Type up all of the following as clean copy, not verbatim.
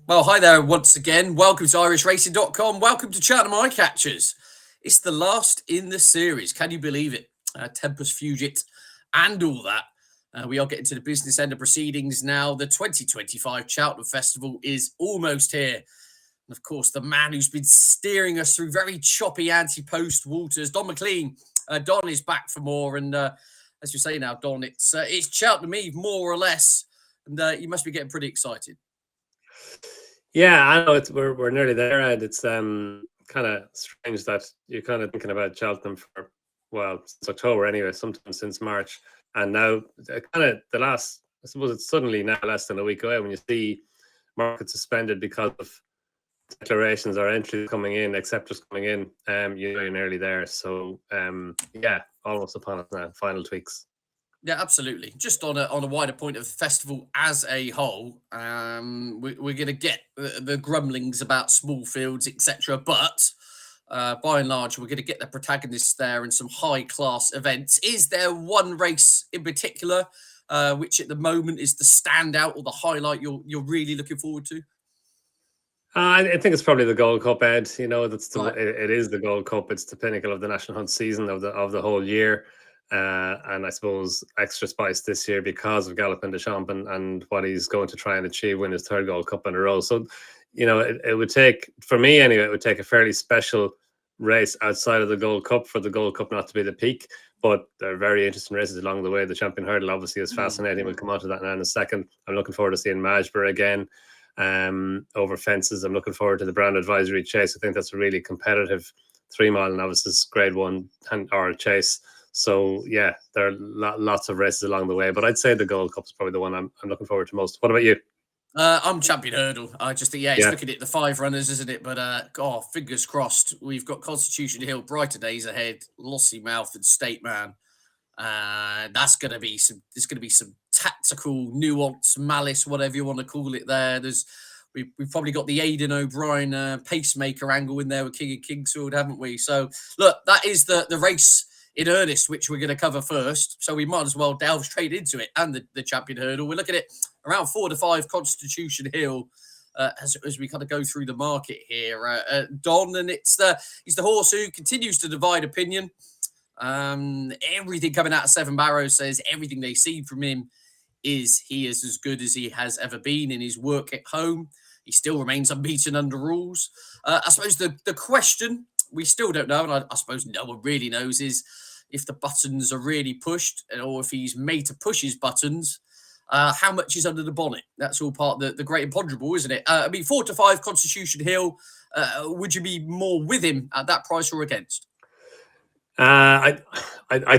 Well, hi there once again. Welcome to IrishRacing.com. Welcome to Cheltenham Eyecatchers. It's the last in the series. Can you believe it? Tempus Fugit and all that. We are getting to the business end of proceedings now. The 2025 Cheltenham Festival is almost here. And of course, the man who's been steering us through very choppy anti-post waters, Donn McClean. Donn is back for more. And as you say now, Donn, it's Cheltenham Eve, more or less. And you must be getting pretty excited. Yeah, I know we're nearly there, and it's kind of strange that you're kind of thinking about Cheltenham for since October anyway, sometimes since March, and now kind of the last. I suppose it's suddenly now less than a week away when you see market suspended because of declarations or entries coming in, acceptors coming in. You're nearly there. So yeah, almost upon us now. Final tweaks. Yeah, absolutely. Just on a wider point of the festival as a whole, we're going to get the grumblings about small fields, etc. But by and large, we're going to get the protagonists there and some high class events. Is there one race in particular, which at the moment is the standout or the highlight you're really looking forward to? I think it's probably the Gold Cup, Ed. That's Right. it is the Gold Cup. It's the pinnacle of the National Hunt season of the whole year, and I suppose extra spice this year because of Galopin Des Champs and what he's going to try and achieve, win his third Gold Cup in a row. So, it would take, for me anyway, it would take a fairly special race outside of the Gold Cup for the Gold Cup not to be the peak. But there are very interesting races along the way. The Champion Hurdle obviously is fascinating. We'll come on to that now in a second. I'm looking forward to seeing Majborough again over fences. I'm looking forward to the Brown Advisory Chase. I think that's a really competitive 3 mile novices grade one or chase. So yeah, there are lots of races along the way, but I'd say the Gold Cup is probably the one I'm looking forward to most. What about you? I'm Champion Hurdle. I just think, yeah, it's Yeah. looking at the five runners, isn't it? But God, fingers crossed. We've got Constitution Hill, brighter days ahead. Lossy Mouth and State Man. That's going to be some. There's going to be some tactical nuance, malice, whatever you want to call it. We've probably got the Aidan O'Brien pacemaker angle in there with King of Kingsfield, haven't we? So look, that is the race in earnest, which we're going to cover first. So we might as well delve straight into it and the Champion Hurdle. We're looking at around 4 to 5 Constitution Hill. As we kind of go through the market here, Donn, and he's the horse who continues to divide opinion. Everything coming out of Seven Barrows says everything they see from him is he is as good as he has ever been in his work at home. He still remains unbeaten under rules. I suppose the question we still don't know, and I suppose no one really knows, is if the buttons are really pushed or if he's made to push his buttons. How much is under the bonnet? That's all part of the great imponderable, isn't it? I mean, 4 to 5 Constitution Hill. Would you be more with him at that price or against? I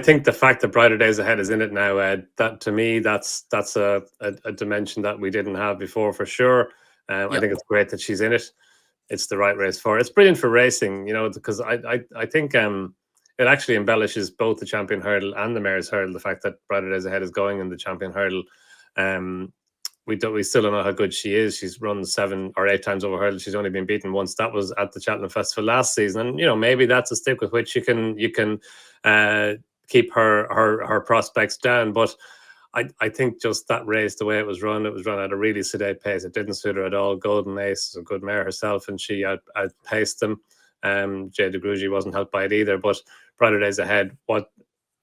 think the fact that Brighter Days Ahead is in it now, Ed, that to me that's a dimension that we didn't have before for sure. I think it's great that she's in it. It's the right race for her. It's brilliant for racing, because I think it actually embellishes both the Champion Hurdle and the Mayor's Hurdle. The fact that Brighter Days Ahead is going in the Champion Hurdle. We still don't know how good she is. She's run 7 or 8 times over hurdle. She's only been beaten once. That was at the Cheltenham Festival last season, and maybe that's a stick with which you can keep her prospects down. But I think just that race, the way it was run at a really sedate pace. It didn't suit her at all. Golden Ace is a good mare herself, and she outpaced them. Jay de Grugy wasn't helped by it either. But Brighter Days Ahead, what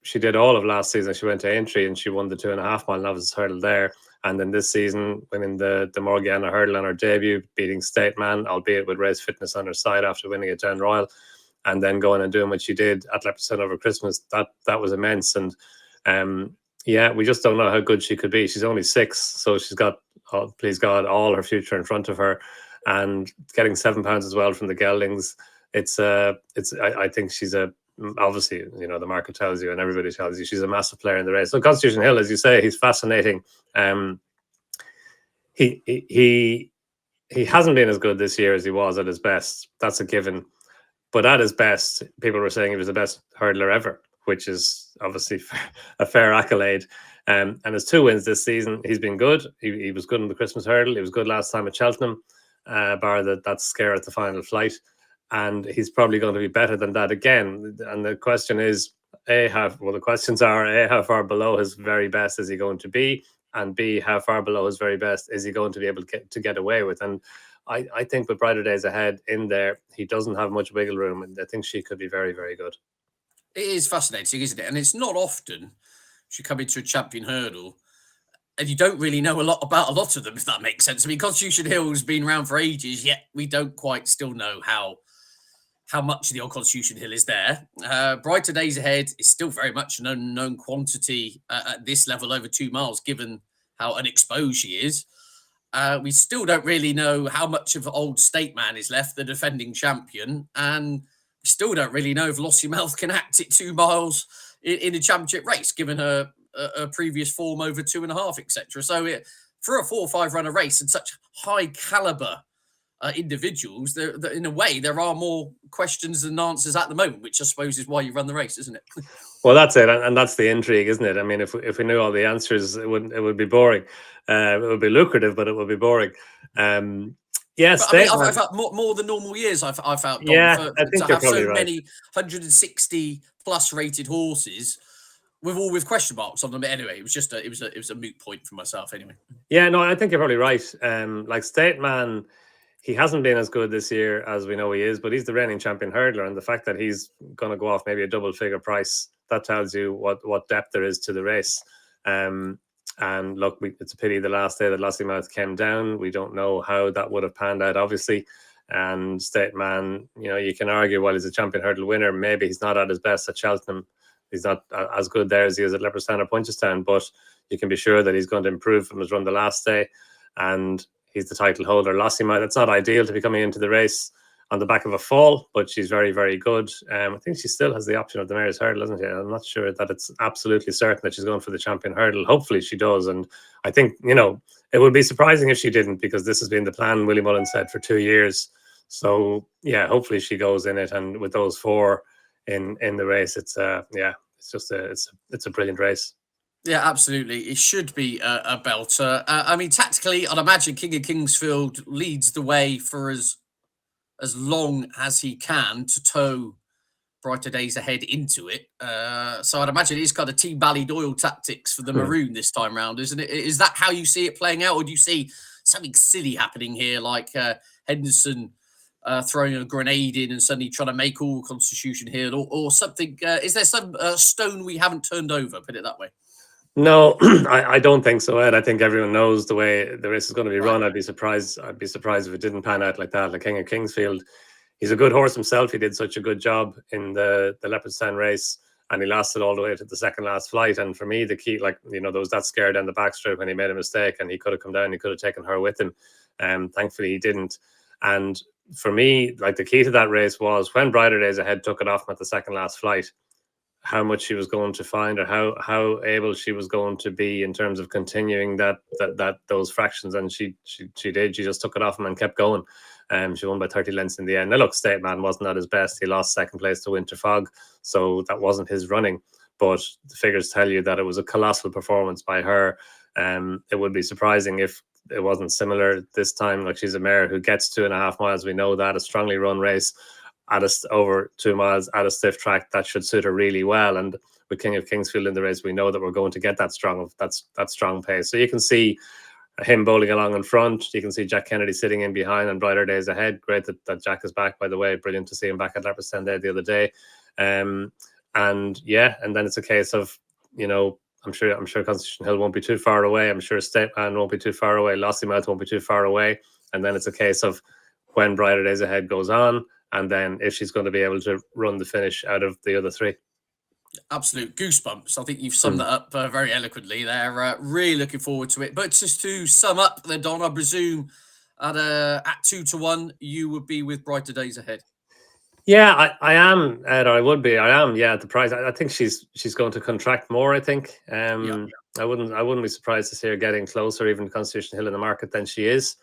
she did all of last season, she went to Aintree and she won the 2.5 mile novices hurdle there. And then this season, winning the Morgiana hurdle on her debut, beating State Man, albeit with race fitness on her side after winning at Down Royal, and then going and doing what she did at Leopardstown over Christmas, that was immense. And yeah, we just don't know how good she could be. She's only 6, so she's got, please God, all her future in front of her, and getting £7 as well from the geldings. I think she's obviously, the market tells you and everybody tells you she's a massive player in the race. So Constitution Hill, as you say, he's fascinating. He hasn't been as good this year as he was at his best. That's a given. But at his best, people were saying he was the best hurdler ever, which is obviously a fair accolade. And his 2 wins this season, he's been good. He was good in the Christmas hurdle. He was good last time at Cheltenham, bar that scare at the final flight. And he's probably going to be better than that again. And the question is, how far below his very best is he going to be? And B, how far below his very best is he going to be able to get away with? And I think with Brighter Days Ahead in there, he doesn't have much wiggle room, and I think she could be very, very good. It is fascinating, isn't it? And it's not often you come into a champion hurdle and you don't really know a lot about a lot of them, if that makes sense. I mean, Constitution Hill has been around for ages, yet we don't quite still know how much the old Constitution Hill is there. Brighter Days Ahead is still very much an unknown quantity at this level, over 2 miles, given how unexposed she is. We still don't really know how much of Old State Man is left, the defending champion, and we still don't really know if Lossy Mouth can act it 2 miles in a championship race, given her previous form over 2.5, etc. So for a 4 or 5 runner race and such high caliber individuals, in a way, there are more questions than answers at the moment, which I suppose is why you run the race, isn't it? Well, that's it, and that's the intrigue, isn't it? I mean, if we knew all the answers, it would be boring. It would be lucrative, but it would be boring. Yes, I mean, I've felt more than normal years. I've felt, Don, yeah, I think to you're have probably so right. many 160 plus rated horses with question marks on them. Anyway, it was just it was a moot point for myself. Anyway. Yeah, no, I think you're probably right. Like State Man, he hasn't been as good this year as we know he is, but he's the reigning champion hurdler, and the fact that he's going to go off maybe a double figure price, that tells you what depth there is to the race. And look, it's a pity the last day that Lossy Mouth came down. We don't know how that would have panned out, obviously. And State Man, you can argue, while he's a champion hurdle winner, maybe he's not at his best at Cheltenham. He's not as good there as he is at Leopardstown or Punchestown, but you can be sure that he's going to improve from his run the last day. And he's the title holder. Lossy Mouth, it's not ideal to be coming into the race on the back of a fall, but she's very, very good. I think she still has the option of the Mayor's Hurdle, isn't she? I'm not sure that it's absolutely certain that she's going for the champion hurdle. Hopefully she does. And I think, it would be surprising if she didn't, because this has been the plan, Willie Mullen said, for 2 years. So, yeah, hopefully she goes in it. And with those 4 in the race, it's a brilliant race. Yeah, absolutely. It should be a belter. I mean, tactically, I'd imagine King of Kingsfield leads the way for as long as he can to tow Brighter Days Ahead into it. So I'd imagine it's kind of Team Ballydoyle tactics for the Maroon this time round, isn't it? Is that how you see it playing out, or do you see something silly happening here, like Henderson throwing a grenade in and suddenly trying to make all Constitution Hill, or something? Is there some stone we haven't turned over, put it that way? No, I don't think so, Ed. I think everyone knows the way the race is going to be run. I'd be surprised if it didn't pan out like that. Like King of Kingsfield, he's a good horse himself. He did such a good job in the Leopardstown race, and he lasted all the way to the second last flight. And for me, the key, there was that scare down the backstrip when he made a mistake, and he could have come down. He could have taken her with him. Thankfully, he didn't. And for me, the key to that race was when Brighter Days Ahead took it off him at the second last flight, how much she was going to find, or how able she was going to be in terms of continuing those fractions. And she did. She just took it off him and kept going. She won by 30 lengths in the end. Now look, State Man wasn't at his best. He lost second place to Winter Fog, so that wasn't his running. But the figures tell you that it was a colossal performance by her. It would be surprising if it wasn't similar this time. Like, she's a mare who gets 2.5 miles. We know that, a strongly run race over 2 miles at a stiff track, that should suit her really well. And with King of Kingsfield in the race, we know that we're going to get that strong pace. So you can see him bowling along in front. You can see Jack Kennedy sitting in behind, and Brighter Days Ahead. Great that Jack is back, by the way. Brilliant to see him back at Leopardstown Day the other day. And then it's a case of, I'm sure Constitution Hill won't be too far away. I'm sure State Man won't be too far away. Lossy Mouth won't be too far away. And then it's a case of when Brighter Days Ahead goes on, and then if she's going to be able to run the finish out of the other 3. Absolute goosebumps. I think you've summed that up very eloquently there. Really looking forward to it. But just to sum up then, Don, I presume at 2-1, you would be with Brighter Days Ahead. Yeah, I am, Ed, or I would be. I am, yeah, at the price. I think she's going to contract more, I think. I wouldn't be surprised to see her getting closer, even to Constitution Hill in the market, than she is.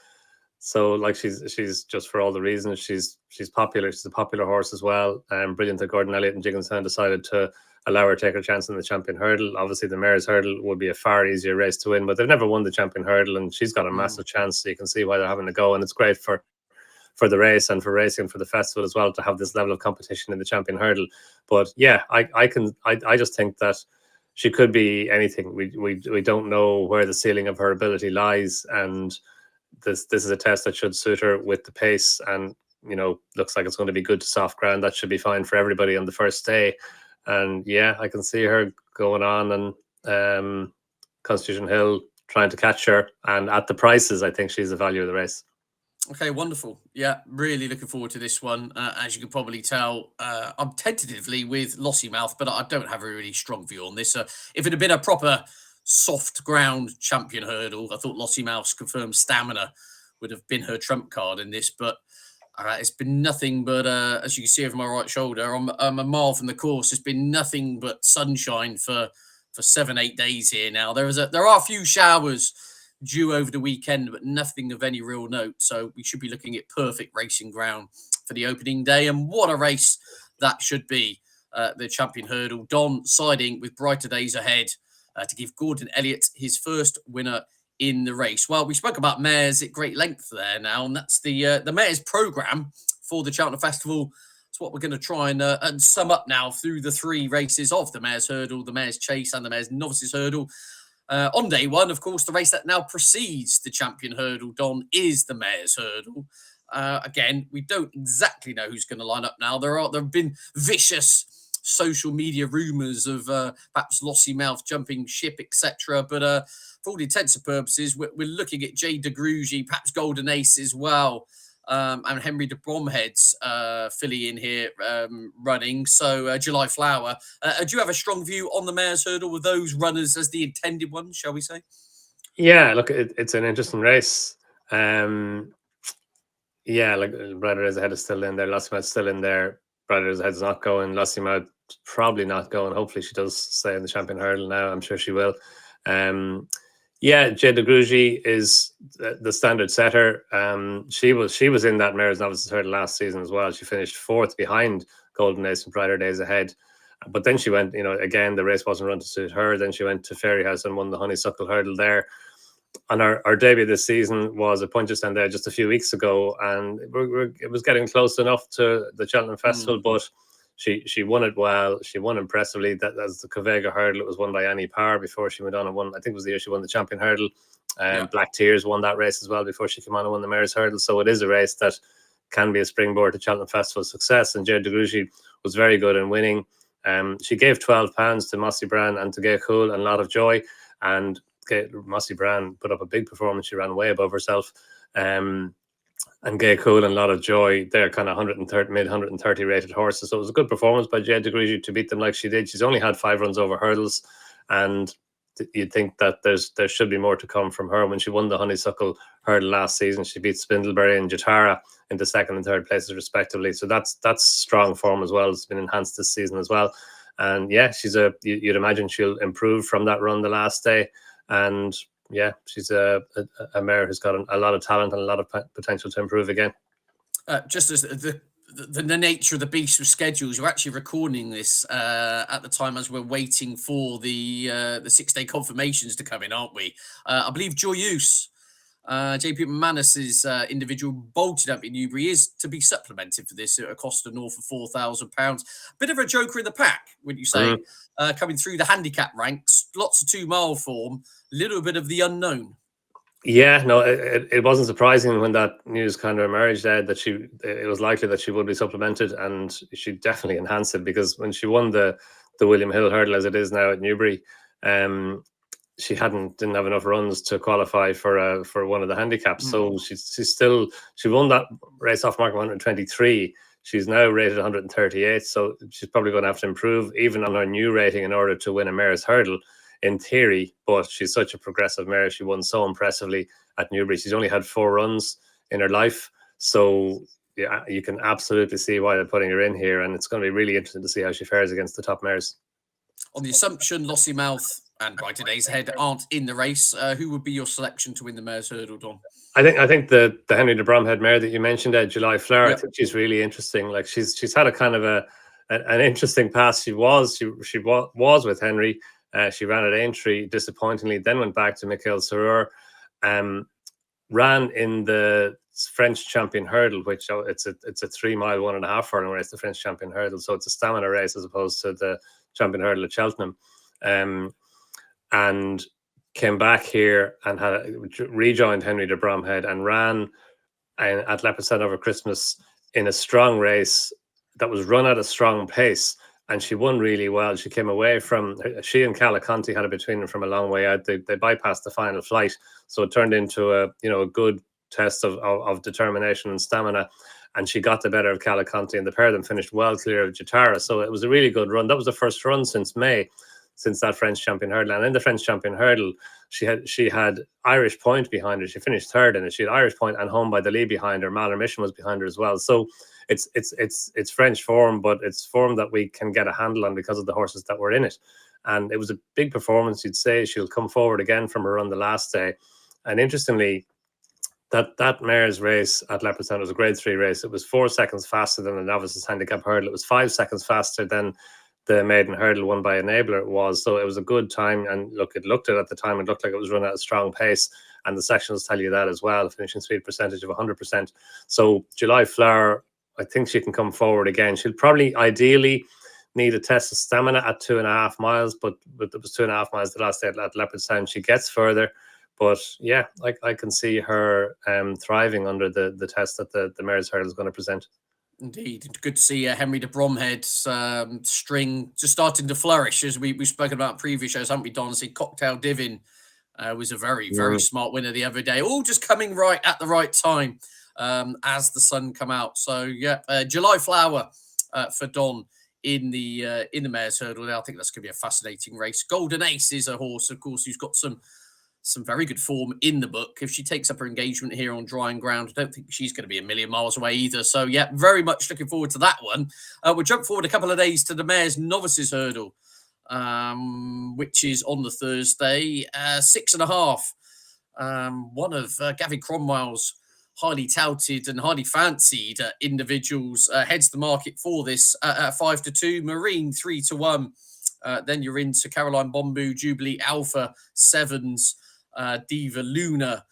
So, she's just, for all the reasons, she's popular. She's a popular horse as well. Brilliant that Gordon Elliott and Jigginstown decided to allow her to take her chance in the champion hurdle. Obviously, the Mayor's Hurdle would be a far easier race to win, but they've never won the champion hurdle, and she's got a massive chance. So you can see why they're having to go, and it's great for the race and for racing, for the festival as well, to have this level of competition in the champion hurdle. But yeah, I just think that she could be anything. We don't know where the ceiling of her ability lies, and this is a test that should suit her with the pace, and looks like it's going to be good to soft ground. That should be fine for everybody on the first day. And yeah, I can see her going on and Constitution Hill trying to catch her, and at the prices, I think she's the value of the race. Okay, wonderful. Yeah, really looking forward to this one. As you can probably tell, I'm tentatively with Lossiemouth, but I don't have a really strong view on this. If it had been a proper soft ground champion hurdle, I thought Lossiemouth's confirmed stamina would have been her trump card in this. But it's been nothing but, as you can see over my right shoulder, I'm a mile from the course. It's been nothing but sunshine for 7-8 days here now. There are a few showers due over the weekend, but nothing of any real note. So we should be looking at perfect racing ground for the opening day. And what a race that should be. The champion hurdle, Donn siding with brighter days ahead to give Gordon Elliott his first winner in the race. Well, we spoke about mares at great length there now, and that's the mares programme for the Cheltenham Festival. It's what we're going to try and sum up now through the 3 races of the mares hurdle, the mares chase, and the mares novices hurdle. On day 1, of course, the race that now precedes the champion hurdle, Donn, is the mares hurdle. Again, we don't exactly know who's going to line up now. There have been vicious social media rumours of perhaps Lossiemouth jumping ship, etc. But for all intents and purposes, we're looking at Jay de Grugy, perhaps Golden Ace as well, and Henry de Bromhead's filly in here running. So July Flower. Do you have a strong view on the mares hurdle with those runners as the intended ones, shall we say? Yeah, look, it's an interesting race. Yeah, like Brighter Days Ahead is still in there. Lossiemouth's still in there. Brighter Days Ahead's not going. Lossiemouth probably not going. Hopefully she does stay in the champion hurdle now. I'm sure she will. Yeah, Jay de Grugy is the standard setter. She was in that mares novices hurdle last season as well. She finished 4th behind Golden Ace and Brighter Days Ahead. But then she went, again, the race wasn't run to suit her. Then she went to Fairyhouse and won the Honeysuckle hurdle there. And our debut this season was at Punchestown there just a few weeks ago, and it was getting close enough to the Cheltenham Festival, but she won it well. She won impressively. That's the Covega hurdle. It was won by Annie Parr before she went on and won. I think it was the year she won the champion hurdle. Black Tears won that race as well before she came on and won the mares hurdle. So it is a race that can be a springboard to Cheltenham Festival success. And Jay de Grugy was very good in winning. She gave £12 to Mossy Bran and to Gay Cool and a lot of joy. And Mossy Bran put up a big performance. She ran way above herself. And Gay Cool and a lot of joy. They're kind of mid 130 rated horses. So it was a good performance by Jay de Grugy to beat them like she did. She's only had 5 runs over hurdles, and you'd think that there should be more to come from her. When she won the Honeysuckle hurdle last season, she beat Spindleberry and Jatara into 2nd and 3rd places respectively. So that's strong form as well. It's been enhanced this season as well. And yeah, you'd imagine she'll improve from that run the last day. And yeah, she's a mare who's got a lot of talent and a lot of potential to improve again. Just as the nature of the beast with schedules, we're actually recording this at the time as we're waiting for the 6-day confirmations to come in, aren't we? I believe Joyeuse, JP McManus's individual bolted up in Newbury, is to be supplemented for this at a cost of north of £4,000. Bit of a joker in the pack, wouldn't you say? Coming through the handicap ranks, lots of 2-mile form, little bit of the unknown. Yeah, no, it wasn't surprising when that news kind of emerged, that it was likely that she would be supplemented, and she definitely enhanced it, because when she won the William Hill hurdle as it is now at Newbury, she didn't have enough runs to qualify for one of the handicaps. So she won that race off mark of 123. She's now rated 138, so she's probably going to have to improve even on her new rating in order to win a mare's hurdle, in theory. But she's such a progressive mare. She won so impressively at Newbury. She's only had 4 runs in her life, so yeah, you can absolutely see why they're putting her in here, and it's going to be really interesting to see how she fares against the top mares. On the assumption Lossiemouth and Brighter Days Ahead aren't in the race, who would be your selection to win the mare's hurdle, Donn? I think the Henry de Bromhead mare that you mentioned, July Flower, I think she's really interesting. Like she's had a kind of an interesting past. She was with Henry. She ran at Aintree disappointingly, then went back to Michael Serur, ran in the French champion hurdle, which it's a 3-mile 1.5 furlong race, the French champion hurdle. So it's a stamina race as opposed to the champion hurdle at Cheltenham, and came back here and rejoined Henry de Bromhead and ran at Leopardstown over Christmas in a strong race that was run at a strong pace, and she won really well. She came away from, she and Calaconte had it between them from a long way out. They bypassed the final flight, so it turned into a good test of determination and stamina, and she got the better of Calaconte, and the pair of them finished well clear of Jatara. So it was a really good run. That was the first run since May, since that French champion hurdle. And in the French champion hurdle, she had Irish Point behind her. She finished third in it. She had Irish Point and Home by the Lee behind her. Malheur Mission was behind her as well. So it's French form, but it's form that we can get a handle on because of the horses that were in it. And it was a big performance, you'd say. She'll come forward again from her run the last day. And interestingly, that mare's race at Leopardstown was a grade 3 race. It was 4 seconds faster than the novices handicap hurdle. It was 5 seconds faster than the maiden hurdle won by Enabler it was. So it was a good time. And look, at the time, it looked like it was run at a strong pace. And the sections tell you that as well, a finishing speed percentage of 100%. So July Flower, I think she can come forward again. She'll probably ideally need a test of stamina at 2.5 miles, but it was 2.5 miles the last day at Leopardstown. She gets further. But yeah, I can see her thriving under the test that the mare's hurdle is going to present. Indeed. Good to see Henry de Bromhead's string just starting to flourish, as we've spoken about in previous shows, haven't we, Don? See, Cocktail Divin was a very, very smart winner the other day, all just coming right at the right time as the sun come out. So, yeah, July Flower for Don in the mare's hurdle. I think that's going to be a fascinating race. Golden Ace is a horse, of course, who's got some very good form in the book. If she takes up her engagement here on drying ground, I don't think she's going to be a million miles away either. So, yeah, very much looking forward to that one. We'll jump forward a couple of days to the mare's novices hurdle, which is on the Thursday, 6.5. One of Gavin Cromwell's highly touted and highly fancied individuals heads the market for this at 5-2. Marine 3-1. Then you're into Caroline Bombu, Jubilee Alpha 7s, Diva Luna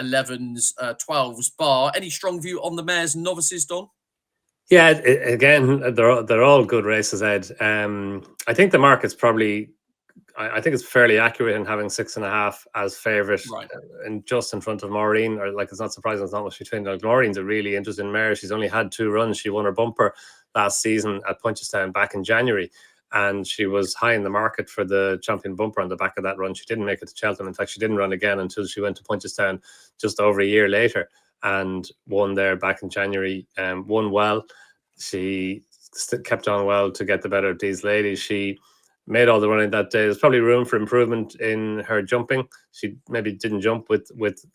11s, 12s bar. Any strong view on the mare's novices, Don? Yeah, again, they're all good races, Ed. I think the market's probably, I think it's fairly accurate in having 6.5 as favourite, right, and just in front of Maureen. Or like, it's not surprising it's not much between. Like, Maureen's a really interesting mare. She's only had 2 runs. She won her bumper last season at Punchestown back in January, and she was high in the market for the champion bumper on the back of that run. She didn't make it to Cheltenham. In fact, she didn't run again until she went to Punchestown just over a year later and won there back in January. Won well. She kept on well to get the better of these ladies. She made all the running that day. There's probably room for improvement in her jumping. She maybe didn't jump with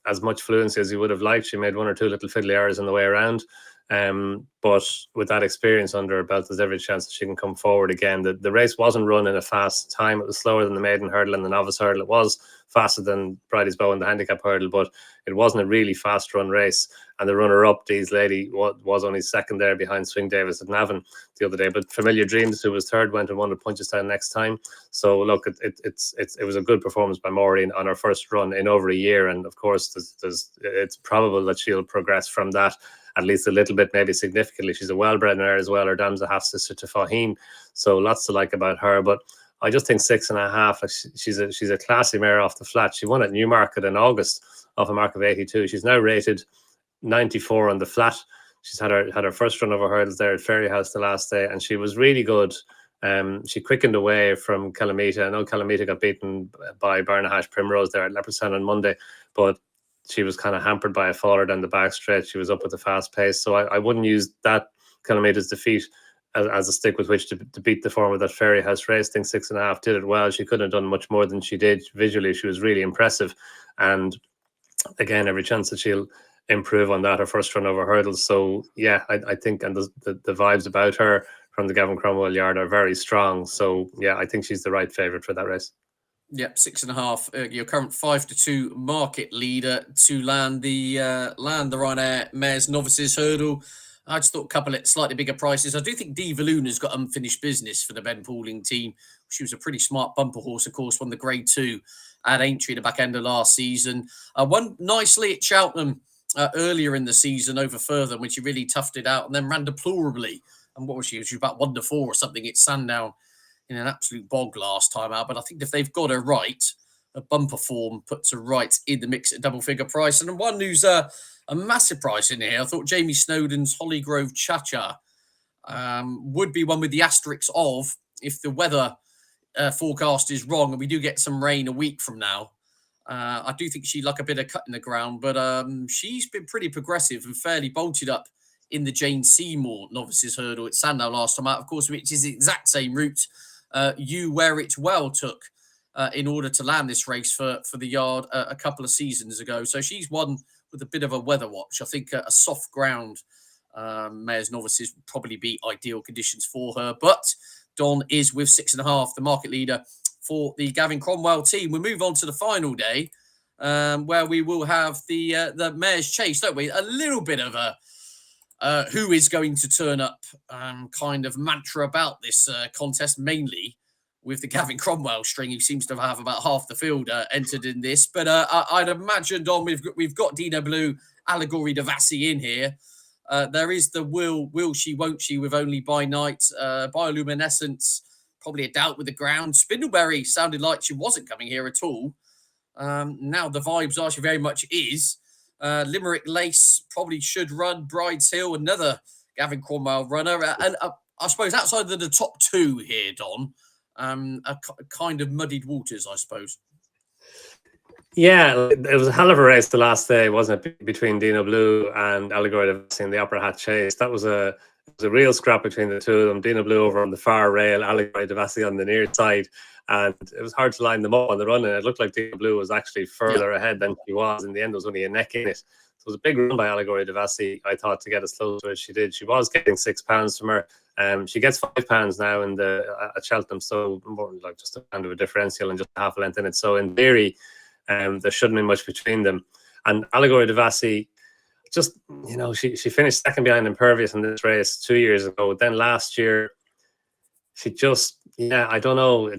as much fluency as you would have liked. She made 1 or 2 little fiddly errors on the way around. But with that experience under her belt, there's every chance that she can come forward again. The race wasn't run in a fast time. It was slower than the maiden hurdle and the novice hurdle. It was faster than Bridie's Bow and the handicap hurdle, but it wasn't a really fast run race. And the runner-up, Dee's Lady, was only second there behind Swing Davis at Navan the other day. But Familiar Dreams, who was third, went and won at Punchestown next time. So look, it was a good performance by Maureen on her first run in over a year. And of course, it's probable that she'll progress from that at least a little bit, maybe significantly. She's a well-bred mare as well. Her dam's a half-sister to Fahim. So lots to like about her. But I just think 6.5, she's a classy mare off the flat. She won at Newmarket in August off a mark of 82. She's now rated 94 on the flat. She's had her first run over hurdles there at Fairyhouse the last day, and she was really good. She quickened away from Calamita. I know Calamita got beaten by Barnahash Primrose there at Leopardstown on Monday, but she was kind of hampered by a faller down the back stretch. She was up with a fast pace. So I wouldn't use that Calamita's defeat as a stick with which to beat the form of that Fairyhouse race. I think 6.5 did it well. She couldn't have done much more than she did. Visually, she was really impressive. And again, every chance that she'll improve on that, her first run over hurdles. So yeah, I think, and the vibes about her from the Gavin Cromwell yard are very strong. So yeah, I think she's the right favourite for that race. Yep, 6.5. Your current 5-2 market leader to land the Ryanair Mares Novices Hurdle. I just thought a couple of slightly bigger prices. I do think Diva Luna's got unfinished business for the Ben Pauling team. She was a pretty smart bumper horse, of course, won the Grade 2 at Aintree at the back end of last season. Won nicely at Cheltenham earlier in the season over Further when she really toughed it out, and then ran deplorably. And what was she? She was about 1-4 or something at Sandown in an absolute bog last time out. But I think if they've got her right, a bumper form puts her right in the mix at double figure price. And one who's a massive price in here, I thought Jamie Snowden's Hollygrove Cha-Cha would be one with the asterisks of, if the weather forecast is wrong and we do get some rain a week from now, I do think she'd like a bit of cut in the ground, but she's been pretty progressive and fairly bolted up in the Jane Seymour Novices Hurdle at Sandown last time out, of course, which is the exact same route You Wear It Well took in order to land this race for the yard a couple of seasons ago. So she's one with a bit of a weather watch. I think a soft ground Mayor's Novices would probably be ideal conditions for her. But Don is with 6.5, the market leader for the Gavin Cromwell team. We move on to the final day, where we will have the Mayor's Chase, don't we? A little bit of a who is going to turn up kind of mantra about this contest, mainly with the Gavin Cromwell string, who seems to have about half the field entered in this. But I'd imagine, Don, we've got Dina Blue, Allegory Devassi in here. There is the will she, won't she, with Only by Night, Bioluminescence, probably a doubt with the ground. Spindleberry sounded like she wasn't coming here at all. Now the vibes are she very much is. Limerick Lace probably should run. Bride's Hill, another Gavin Cromwell runner. And I suppose outside of the top two here, Don, kind of muddied waters, I suppose. Yeah, it was a hell of a race the last day, wasn't it, between Dina Blue and Allegory Devassi in the Opera Hat Chase. That was a real scrap between the two of them. Dina Blue over on the far rail, Allegory Devassi on the near side, and it was hard to line them up on the run, and it looked like Dina Blue was actually further ahead than she was. In the end, there was only a neck in it. So it was a big run by Allegory Devassi, I thought, to get as close to as she did. She was getting £6 from her. She gets £5 now in at Cheltenham, so more like just a kind of a differential and just half a length in it. So in theory, there shouldn't be much between them. And Allegory Devassi, just, she finished second behind Impervious in this race 2 years ago. Then last year, she just, I don't know.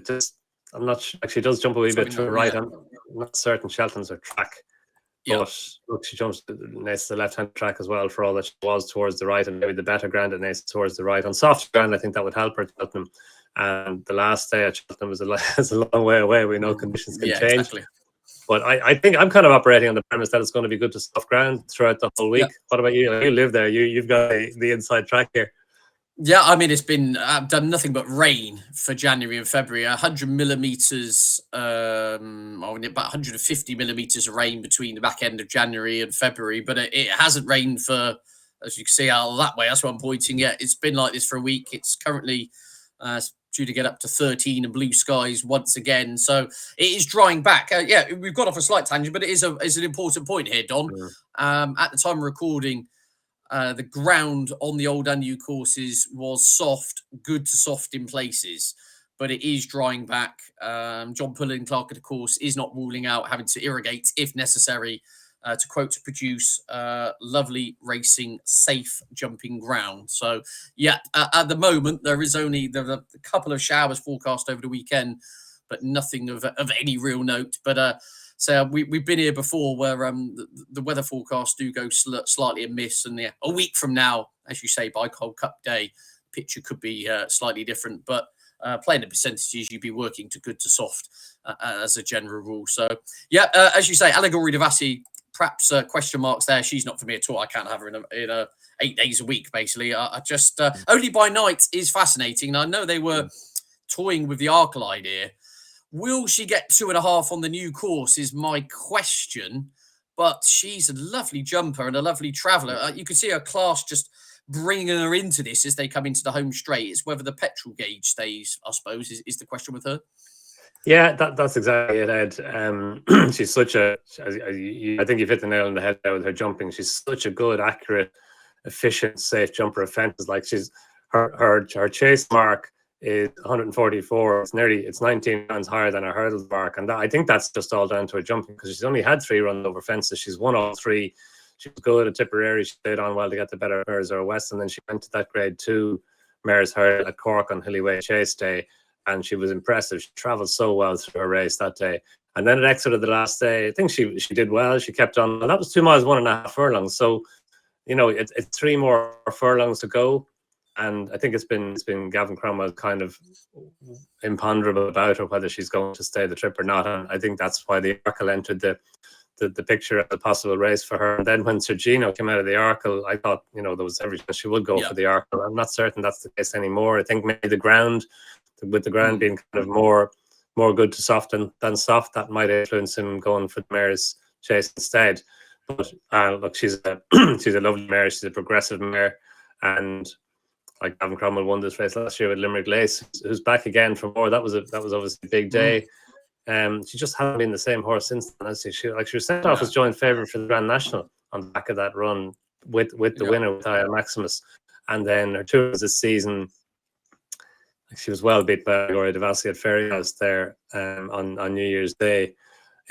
I'm not sure. She does jump a wee bit to the right. I'm not certain Cheltenham's her track. But look, she jumps nice to the left-hand track as well, for all that she was towards the right, and maybe the better ground at nice towards the right. On soft ground, I think that would help her, Cheltenham. And the last day at Cheltenham is a long way away. We know conditions can change. Exactly. But I think I'm kind of operating on the premise that it's going to be good to soft ground throughout the whole week. What about you? You live there. You've got the inside track here. Yeah, I mean, it's been done nothing but rain for January and February. 100 millimeters, about 150 millimeters of rain between the back end of January and February. But it hasn't rained for, as you can see out that way. That's what I'm pointing at. It's been like this for a week. It's currently due to get up to 13 and blue skies once again. So it is drying back. We've got off a slight tangent, but it is an important point here, Don. At the time of recording, the ground on the old and new courses was soft, good to soft in places, but it is drying back. John Pullen, Clark of the course, is not ruling out having to irrigate if necessary to produce lovely racing, safe jumping ground. So, at the moment, there are a couple of showers forecast over the weekend, but nothing of any real note. But so we've been here before where the weather forecasts do go slightly amiss. And a week from now, as you say, by Cold Cup Day, picture could be slightly different. But playing the percentages, you'd be working to good to soft as a general rule. So, as you say, Allegory Devassi, perhaps question marks there. She's not for me at all. I can't have her in a 8 days a week, basically. I just Only by Night is fascinating. And I know they were toying with the Arclide here. Will she get 2.5 on the new course is my question. But she's a lovely jumper and a lovely traveller. You can see her class just bringing her into this as they come into the home straight. It's whether the petrol gauge stays, I suppose, is the question with her. Yeah, that's exactly it, Ed. She's such I think you've hit the nail on the head there with her jumping. She's such a good, accurate, efficient, safe jumper of fences. Like her chase mark is 144. It's 19 rounds higher than her hurdles mark, and I think that's just all down to her jumping, because she's only had 3 runs over fences. She's won all 3. She was good at Tipperary. She stayed on well to get the better Mares or West, and then she went to that Grade 2 Mares Hurdle at Cork on Hillyway Chase Day. And she was impressive. She travelled so well through her race that day. And then at Exeter the last day, I think she did well. She kept on. And that was 2 miles, 1.5 furlongs. So, it's 3 more furlongs to go. And I think it's been Gavin Cromwell kind of imponderable about her whether she's going to stay the trip or not. And I think that's why the Arkle entered the picture as a possible race for her. And then when Sergino came out of the Arkle, I thought, there was every chance she would go for the Arkle. I'm not certain that's the case anymore. I think maybe the ground being kind of more good to soft than soft, that might influence him going for the mare's chase instead. But look, she's a she's a lovely mare. She's a progressive mare, and like Gavin Cromwell won this race last year with Limerick Lace, who's back again for more. That was obviously a big day. She just hasn't been the same horse since then. She was sent off as joint favourite for the Grand National on the back of that run with the winner, with Aya Maximus, and then her two runs this season. She was well beat by Gloria Devassi at Ferryhouse there on New Year's Day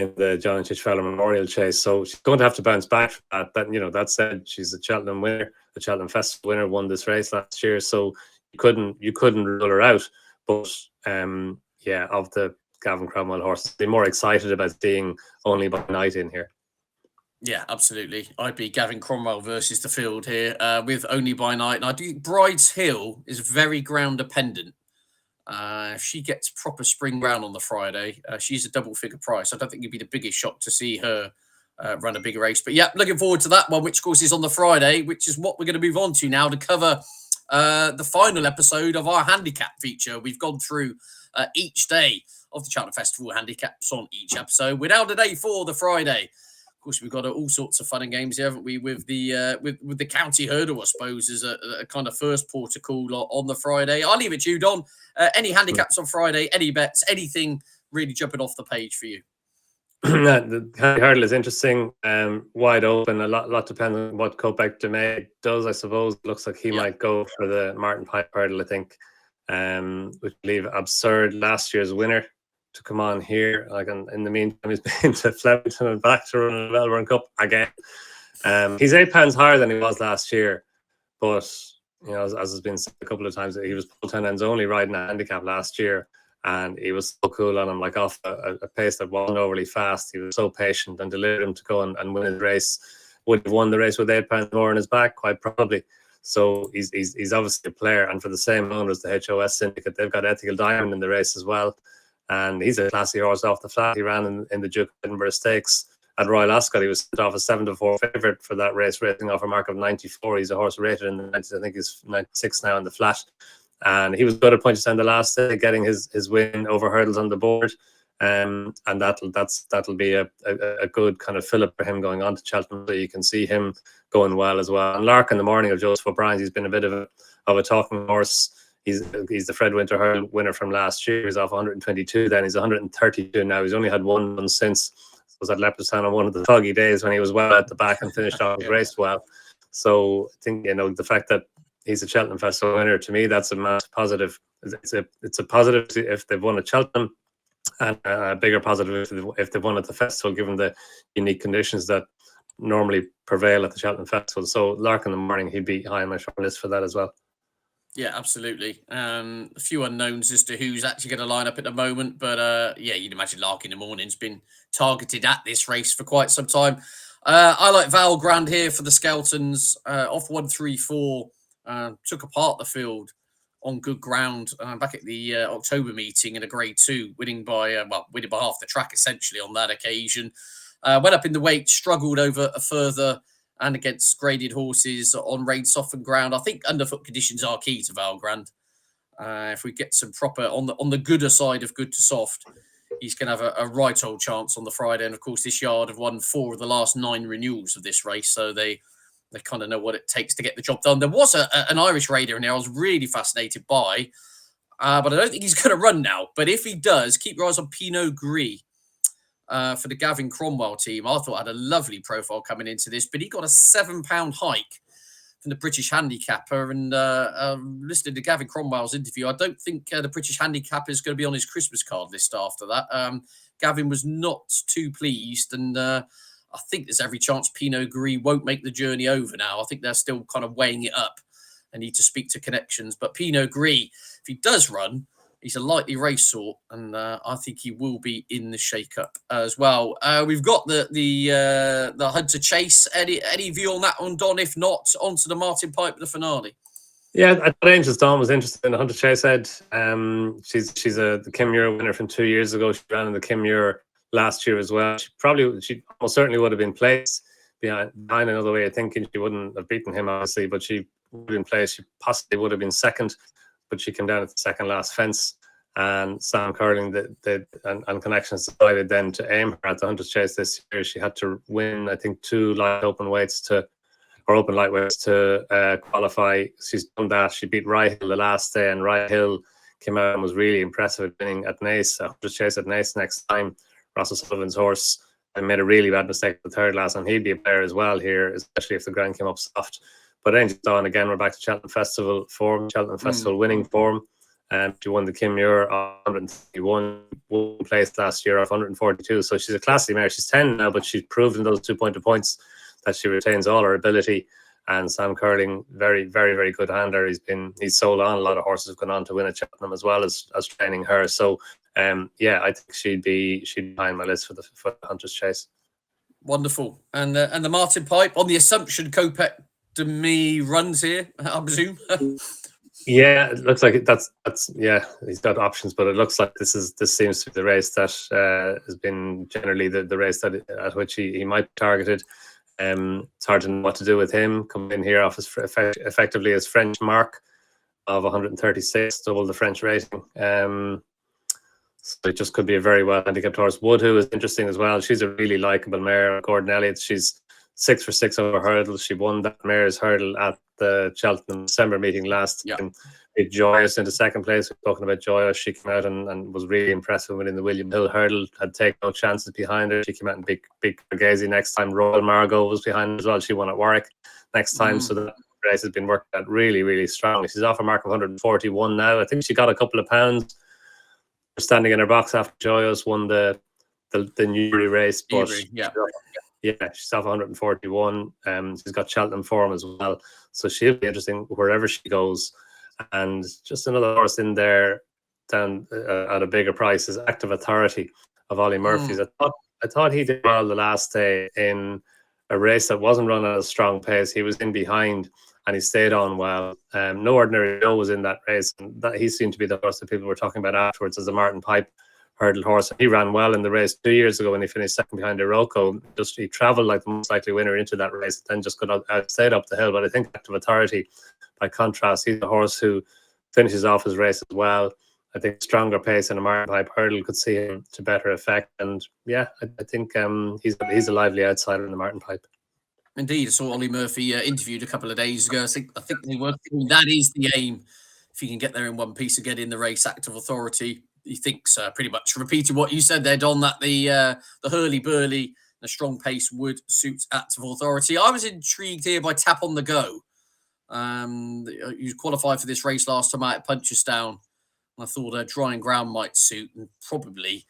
in the John Titchfeller Memorial Chase. So she's going to have to bounce back from that. But that said, she's a Cheltenham winner, the Cheltenham Festival winner, won this race last year. So you couldn't rule her out. But of the Gavin Cromwell horses, be more excited about seeing Only by Night in here. Yeah, absolutely. I'd be Gavin Cromwell versus the field here with Only by Night. And I do Bride's Hill is very ground dependent. If she gets proper spring ground on the Friday, she's a double figure price. I don't think it'd be the biggest shock to see her run a big race. But yeah, looking forward to that one, which of course is on the Friday, which is what we're going to move on to now to cover the final episode of our handicap feature. We've gone through each day of the Cheltenham Festival handicaps on each episode. We're now today for the Friday. Of course, we've got all sorts of fun and games here, haven't we? With the with the county hurdle, I suppose, as a kind of first port of call on the Friday. I'll leave it to you, Don. Any handicaps on Friday? Any bets? Anything really jumping off the page for you? The county hurdle is interesting, wide open. A lot depends on what Kopek Demey does. I suppose it looks like he might go for the Martin Pipe hurdle. I think, which leave Absurd, last year's winner, to come on here. Like in the meantime, he's been to Flemington and back to run the Melbourne Cup again. He's £8 higher than he was last year, but as has been said a couple of times, he was Paul Tennant's only riding a handicap last year, and he was so cool on him, like off a pace that wasn't overly fast. He was so patient and delivered him to go and win his race. Would have won the race with £8 more in his back, quite probably. So he's obviously a player, and for the same owner as the HOS Syndicate, they've got Ethical Diamond in the race as well. And he's a classy horse off the flat. He ran in the Duke of Edinburgh Stakes at Royal Ascot. He was sent off a 7-4 favourite for that race, rating off a mark of 94. He's a horse rated in the 90s. I think he's 96 now in the flat. And he was good at Pointy Sound the last day, getting his win over hurdles on the board. And that'll be a good kind of fillip for him going on to Cheltenham. So you can see him going well as well. And Lark in the morning of Joseph O'Brien's, he's been a bit of a talking horse. He's the Fred Winter Hurdle winner from last year. He's off 122 then. He's 132 now. He's only had one run since. Was at Leopardstown on one of the foggy days when he was well at the back and finished off his race well. So I think, the fact that he's a Cheltenham Festival winner, to me, that's a massive positive. It's a positive if they've won at Cheltenham, and a bigger positive if they've won at the festival, given the unique conditions that normally prevail at the Cheltenham Festival. So Lark in the morning, he'd be high on my short list for that as well. Yeah, absolutely. A few unknowns as to who's actually going to line up at the moment. But you'd imagine Lark in the morning's been targeted at this race for quite some time. I like Val Grand here for the Skeltons. Off 134, took apart the field on good ground back at the October meeting in a Grade 2, winning by half the track essentially on that occasion. Went up in the weight, struggled over a further and against graded horses on rain softened ground. I think underfoot conditions are key to Val Grand. If we get some proper on the gooder side of good to soft, he's going to have a right old chance on the Friday. And of course, this yard have won 4 of the last 9 renewals of this race, so they kind of know what it takes to get the job done. There was an Irish raider in there I was really fascinated by, but I don't think he's going to run now. But if he does, keep your eyes on Pinot Gris. For the Gavin Cromwell team. I thought had a lovely profile coming into this, but he got a £7 hike from the British handicapper. And listening to Gavin Cromwell's interview, I don't think the British handicapper is going to be on his Christmas card list after that. Gavin was not too pleased, and I think there's every chance Pinot Gris won't make the journey over now. I think they're still kind of weighing it up and need to speak to connections. But Pinot Gris, if he does run, he's a lightly race sort, and I think he will be in the shake-up as well. We've got the Hunter Chase. Any view on that one, Don? If not, onto the Martin Pipe, the finale. Yeah, I thought Angel's Dawn was interested in the Hunter Chase Head. She's the Kim Muir winner from 2 years ago. She ran in the Kim Muir last year as well. She almost certainly would have been placed behind another way of thinking. She wouldn't have beaten him, obviously, but she would have been placed. She possibly would have been second, but she came down at the second last fence. And Sam Curling and Connections decided then to aim her at the Hunter's Chase this year. She had to win, I think, 2 light open lightweights to qualify. She's done that. She beat Rye Hill the last day, and Rye Hill came out and was really impressive at winning at Naas. Hunter's Chase at Naas next time. Ross O'Sullivan's horse, and made a really bad mistake the third last, and he'd be a player as well here, especially if the ground came up soft. But Angel Dawn, again, we're back to Cheltenham Festival form, Cheltenham Festival winning form. She won the Kim Muir 131, one place last year off 142. So she's a classy mare. She's 10 now, but she's proved in those 2-pointed points that she retains all her ability. And Sam Curling, very, very, very good handler. He's sold on. A lot of horses have gone on to win at Cheltenham as well as training her. So yeah, I think she'd be behind my list for the Hunter's Chase. Wonderful. And the Martin Pipe, on the assumption Kopek de Me runs here, I presume. Yeah, it looks like that's yeah, he's got options, but it looks like this seems to be the race that has been generally the race at which he might be targeted. It's hard to know what to do with him. Coming in here off his effectively his French mark of 136, double the French rating. So it just could be a very well handicapped horse. Wood, who is interesting as well. She's a really likable mare. Gordon Elliott, she's 6 for 6 over hurdles. She won that mare's hurdle at the Cheltenham December meeting last time. Joyous into second place. We're talking about Joyous. She came out and was really impressive winning the William Hill hurdle. Had taken no chances behind her. She came out in big Gargazy next time. Royal Margot was behind her as well. She won at Warwick next time. So that race has been worked out really, really strongly. She's off a mark of 141 now. I think she got a couple of pounds for standing in her box after Joyous won the Newry race. But she's off 141. She's got Cheltenham form as well. So she'll be interesting wherever she goes. And just another horse in there down at a bigger price is Active Authority of Ollie Murphy's. I thought he did well the last day in a race that wasn't run at a strong pace. He was in behind and he stayed on well. No Ordinary Joe was in that race. And that he seemed to be the horse that people were talking about afterwards as a Martin Pipe hurdle horse. He ran well in the race 2 years ago when he finished second behind Iroko. He travelled like the most likely winner into that race, then just stayed up the hill. But I think Active Authority, by contrast, he's a horse who finishes off his race as well. I think stronger pace in a Martin Pipe hurdle could see him to better effect. And yeah, I think he's a lively outsider in the Martin Pipe. Indeed, I saw Ollie Murphy interviewed a couple of days ago. I think they were thinking that is the aim. If you can get there in one piece and get in the race, Active Authority. He thinks pretty much repeating what you said there, Don, that the hurly-burly, the strong pace would suit Active Authority. I was intrigued here by Tap on the Go. You qualified for this race last time out at Punchestown. I thought drying ground might suit, and probably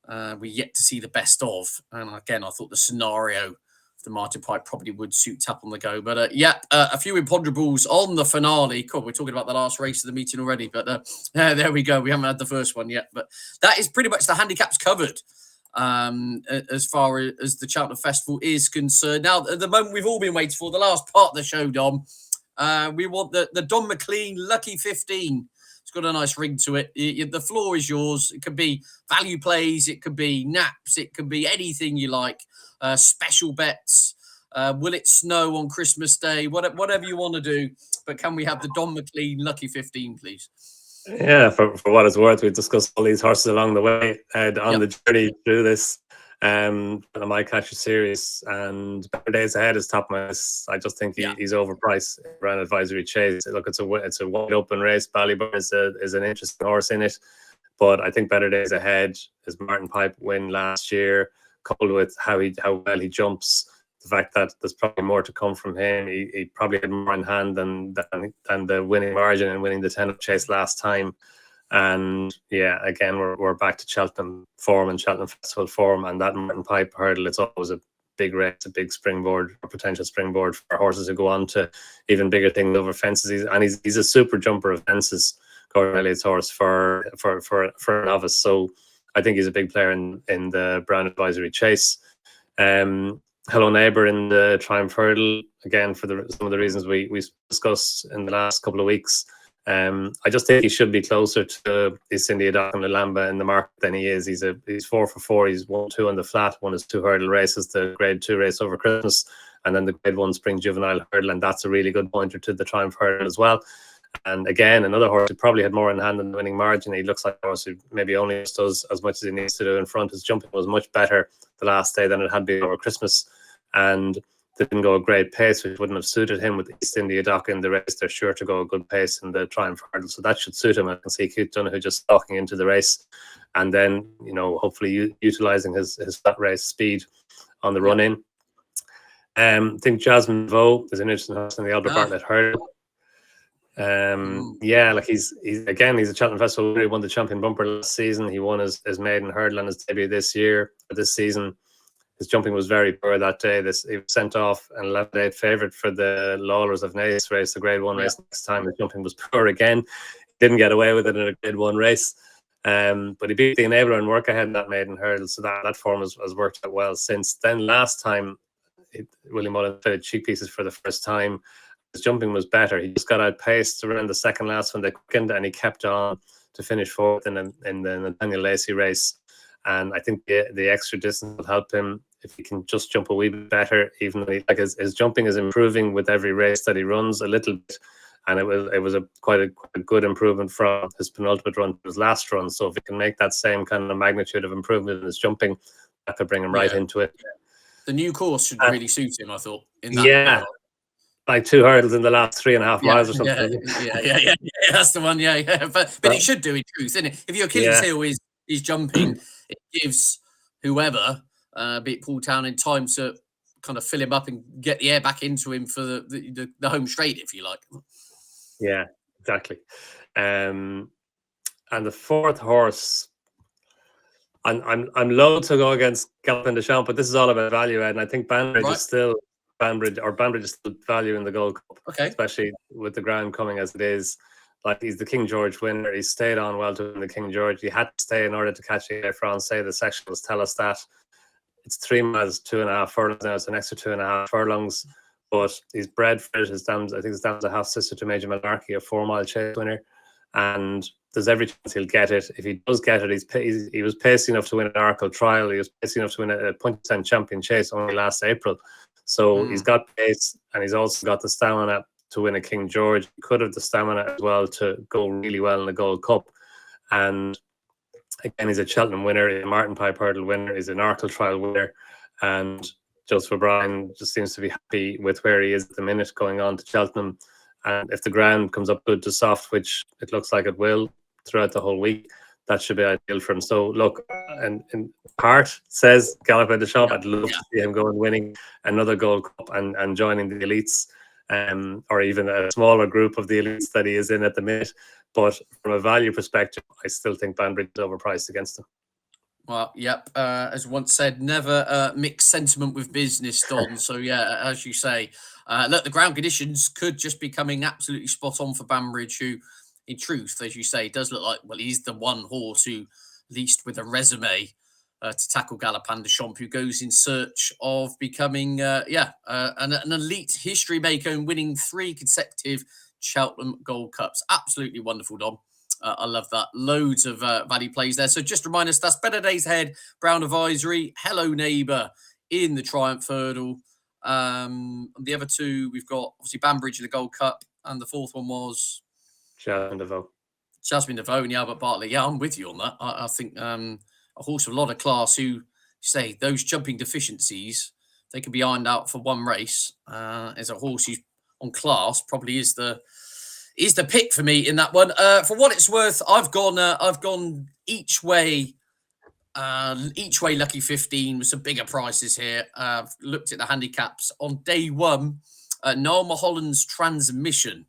we're yet to see the best of. And again, I thought the scenario of the Martin Pipe probably would suit Tap on the Go. But a few imponderables on the finale. Cool, we're talking about the last race of the meeting already, but there we go. We haven't had the first one yet, but that is pretty much the handicaps covered as far as the Cheltenham Festival is concerned. Now, at the moment we've all been waiting for, the last part of the show, Dom. We want the Donn McClean Lucky 15. It's got a nice ring to it. The floor is yours. It could be value plays. It could be naps. It could be anything you like. Special bets. Will it snow on Christmas Day? Whatever you want to do. But can we have the Donn McClean Lucky 15, please? Yeah, for what it's worth, we've discussed all these horses along the way on the journey through this. The Eyecatchers series, and Better Days Ahead is top of my list. I just think he's overpriced around Advisory Chase. Look, it's a wide open race. Ballyburn is an interesting horse in it, but I think Better Days Ahead, his Martin Pipe win last year, coupled with how well he jumps, the fact that there's probably more to come from him. He probably had more in hand than the winning margin and winning the 10 Chase last time. And yeah, again, we're back to Cheltenham form and Cheltenham Festival form, and that Martin Pipe hurdle, it's always a big race, a big springboard, or potential springboard for horses who go on to even bigger things over fences. He's a super jumper of fences, Gordon Elliott's horse, for a novice. So I think he's a big player in the Brown Advisory Chase. Hello Neighbour in the Triumph Hurdle, again for some of the reasons we discussed in the last couple of weeks. I just think he should be closer to East India Dock and Lamba in the market than he is. He's 4 for 4. He's 1-2 on the flat, won his 2 hurdle races, the Grade 2 race over Christmas, and then the Grade 1 Spring Juvenile Hurdle, and that's a really good pointer to the Triumph Hurdle as well. And again, another horse who probably had more in hand in the winning margin. He looks like a horse who maybe only just does as much as he needs to do in front. His jumping was much better the last day than it had been over Christmas, and they didn't go a great pace, which wouldn't have suited him. With East India Dock in the race, they're sure to go a good pace in the Triumph Hurdle, so that should suit him. I can see Keith Donoghue just stalking into the race, and then hopefully utilising his flat race speed on the run in. I think Jasmine Devoe is an interesting horse in the Albert Bartlett Hurdle. Like he's a Cheltenham Festival winner. He won the Champion Bumper last season. He won his maiden hurdle on his debut this season. His jumping was very poor that day. He was sent off an 11-8 favourite for the Lawlers of Naas race, the Grade 1 race. Next time his jumping was poor again. He didn't get away with it in a Grade 1 race. But he beat the Enabler and Work Ahead in that maiden hurdle, so that form has worked out well since then. Last time William Mullen played cheek pieces for the first time. His jumping was better. He just got outpaced around the second last when they quickened, and he kept on to finish fourth in the Nathaniel Lacey race. And I think the extra distance will help him if he can just jump a wee bit better. Even though his jumping is improving with every race that he runs a little bit, and it was quite a good improvement from his penultimate run to his last run. So if he can make that same kind of magnitude of improvement in his jumping, that could bring him right into it. The new course should really suit him, I thought. Like 2 hurdles in the last 3.5 miles or something. Yeah, that's the one. Yeah. But it should do in truth, isn't it? If your Achilles heel is jumping, it gives whoever, be it Paul Townend, time to kind of fill him up and get the air back into him for the home straight, if you like. Yeah, exactly. And the fourth horse, I'm loath to go against Galopin Des Champs, but this is all about value, Ed, and I think Banbridge is still value in the Gold Cup, especially with the ground coming as it is. Like, he's the King George winner. He's stayed on well to win the King George. He had to stay in order to catch the Air France. The sectionals tell us that. It's 3 miles, 2.5 furlongs now. It's an extra 2.5 furlongs. But he's bred for it. I think his dam's a half sister to Major Malarkey, a 4-mile chase winner. And there's every chance he'll get it. If he does get it, he was pacey enough to win an Oracle Trial. He was pacey enough to win a point-10 champion chase only last April. So he's got pace, and he's also got the stamina to win a King George. He could have the stamina as well to go really well in the Gold Cup. And again, he's a Cheltenham winner, a Martin Pipe Hurdle winner, he's an Oracle Trial winner. And Joseph O'Brien just seems to be happy with where he is at the minute going on to Cheltenham. And if the ground comes up good to soft, which it looks like it will throughout the whole week, that should be ideal for him. So look, and heart says Galopin Des Champs, I'd love to see him go and winning another Gold Cup and joining the elites, or even a smaller group of the elites that he is in at the minute. But from a value perspective, I still think Banbridge is overpriced against him. Well, as once said, never mix sentiment with business, Don. So as you say, look, the ground conditions could just be coming absolutely spot on for Banbridge, who, in truth, as you say, does look like, well, he's the one horse who, at least with a resume, to tackle Galopin Des Champs, who goes in search of becoming, an elite history maker and winning 3 consecutive Cheltenham Gold Cups. Absolutely wonderful, Dom. I love that. Loads of value plays there. So just remind us, that's Better Days Ahead, Brown Advisory, Hello Neighbour in the Triumph Hurdle. The other 2, we've got obviously Banbridge in the Gold Cup, and the 4th one was Jasmine Devoe and the Albert Bartlett. Yeah, I'm with you on that. I think a horse of a lot of class who say those jumping deficiencies, they can be ironed out for one race. As a horse who's on class, probably is the pick for me in that one. For what it's worth, I've gone each way. Lucky 15 with some bigger prices here. I've looked at the handicaps on day 1. Noel Mulholland's Transmission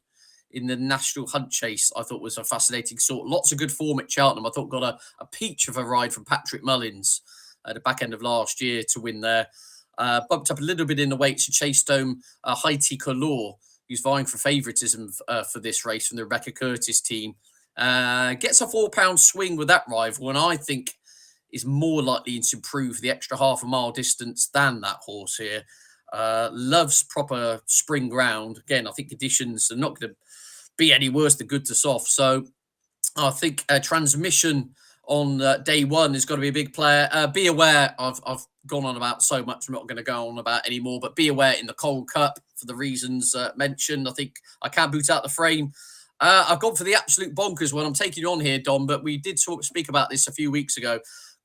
in the National Hunt Chase, I thought was a fascinating sort. Lots of good form at Cheltenham. I thought got a peach of a ride from Patrick Mullins at the back end of last year to win there. Bumped up a little bit in the weights to Chasestone Haiti Color, who's vying for favouritism for this race from the Rebecca Curtis team. Gets a £4 swing with that rival, and I think is more likely to improve the extra half a mile distance than that horse here. Loves proper spring ground. Again, I think conditions are not going to be any worse than good to soft. So I think transmission on day one is going to be a big player. Be aware, I've gone on about so much, I'm not going to go on about anymore, but be aware in the Coral Cup for the reasons mentioned. I think I can boot out the frame. I've gone for the absolute bonkers one. I'm taking you on here, Dom, but we did speak about this a few weeks ago.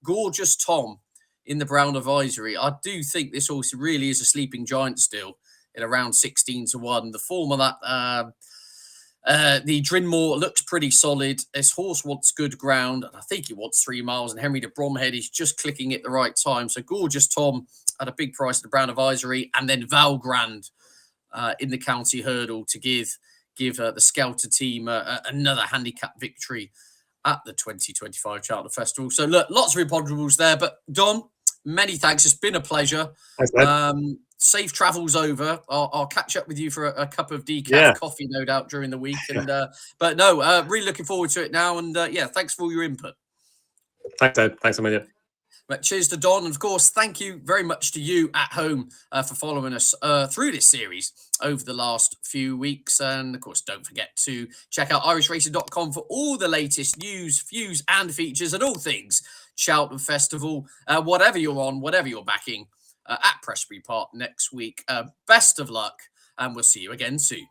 Gorgeous Tom in the brown advisory. I do think this horse really is a sleeping giant still at around 16-1. The form of that the Drinmore looks pretty solid. This horse wants good ground, and I think he wants 3 miles. And Henry de Bromhead is just clicking at the right time. So Gorgeous Tom at a big price at the Brown Advisory, and then Valgrand in the County Hurdle to give the Skelter team another handicap victory at the 2025 Cheltenham Festival. So look, lots of imponderables there. But Don, many thanks. It's been a pleasure. Thanks, safe travels over. I'll catch up with you for a cup of decaf coffee, no doubt, during the week. And but no, really looking forward to it now. And yeah, thanks for all your input. Thanks, Ed. Thanks a million. But cheers to Don. And of course, thank you very much to you at home for following us through this series over the last few weeks. And of course, don't forget to check out irishracing.com for all the latest news, views, and features and all things Cheltenham Festival, whatever you're on, whatever you're backing. At Prestbury Park next week. Best of luck, and we'll see you again soon.